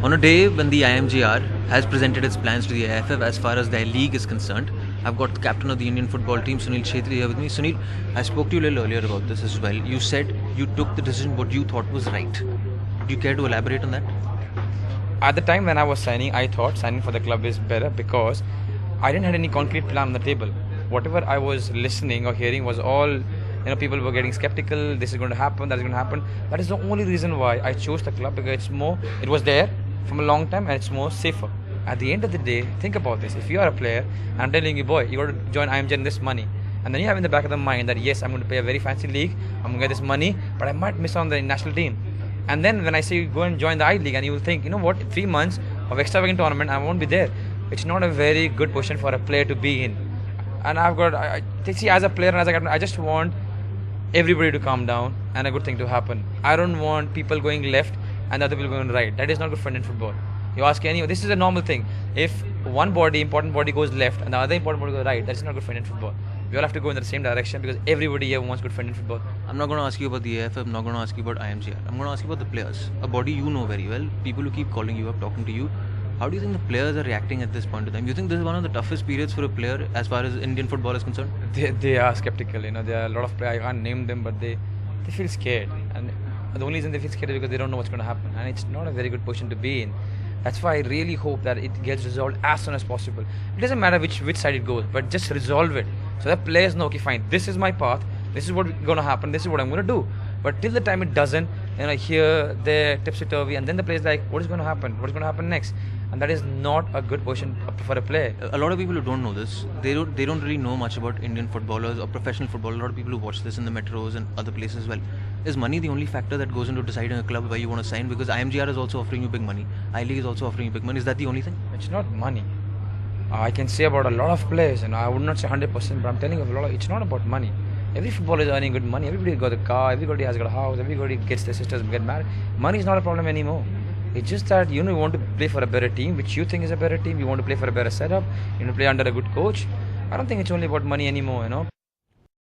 On a day when the IMGR has presented its plans to the AFF as far as their league is concerned, I've got the captain of the Indian football team, Sunil Chhetri, here with me. Sunil, I spoke to you a little earlier about this as well. You said you took the decision what you thought was right. Do you care to elaborate on that? At the time when I was signing, I thought signing for the club is better because I didn't have any concrete plan on the table. Whatever I was listening or hearing was all, people were getting skeptical. This is going to happen. That is going to happen. That is the only reason why I chose the club, because it was there from a long time and it's more safer. At the end of the day, think about this. If you are a player, I'm telling you, boy, you got to join IMG in this money. And then you have in the back of the mind that, yes, I'm going to play a very fancy league. I'm going to get this money, but I might miss on the national team. And then when I say go and join the I League, and you will think, you know what, 3 months of extravagant tournament, I won't be there. It's not a very good position for a player to be in. And as a player and as a captain, I just want everybody to calm down and a good thing to happen. I don't want people going left and other people going right. That is not good for Indian football. You ask this is a normal thing. If one important body goes left and the other important body goes right, that is not good for Indian football. We all have to go in the same direction because everybody here wants good for Indian football. I'm not going to ask you about the AFF, I'm not going to ask you about IMGR. I'm going to ask you about the players. A body you know very well, people who keep calling you up, talking to you. How do you think the players are reacting at this point in time? You think this is one of the toughest periods for a player as far as Indian football is concerned? They are skeptical. There are a lot of players, I can't name them, but they feel scared. And the only reason they feel scared is because they don't know what's going to happen. And it's not a very good position to be in. That's why I really hope that it gets resolved as soon as possible. It doesn't matter which side it goes, but just resolve it. So that players know, okay, fine, this is my path, this is what's going to happen, this is what I'm going to do. But till the time it doesn't, here, there, tipsy-turvy, and then the player's like, what is going to happen? What is going to happen next? And that is not a good position for a player. A lot of people who don't know this, they don't really know much about Indian footballers or professional football. A lot of people who watch this in the metros and other places as well. Is money the only factor that goes into deciding a club where you want to sign? Because IMGR is also offering you big money. I-League is also offering you big money. Is that the only thing? It's not money. I can say about a lot of players, and I would not say 100%, but I'm telling you, it's not about money. Every footballer is earning good money. Everybody got a car. Everybody has got a house. Everybody gets their sisters get married. Money is not a problem anymore. It's just that you want to play for a better team, which you think is a better team. You want to play for a better setup. You want to play under a good coach. I don't think it's only about money anymore.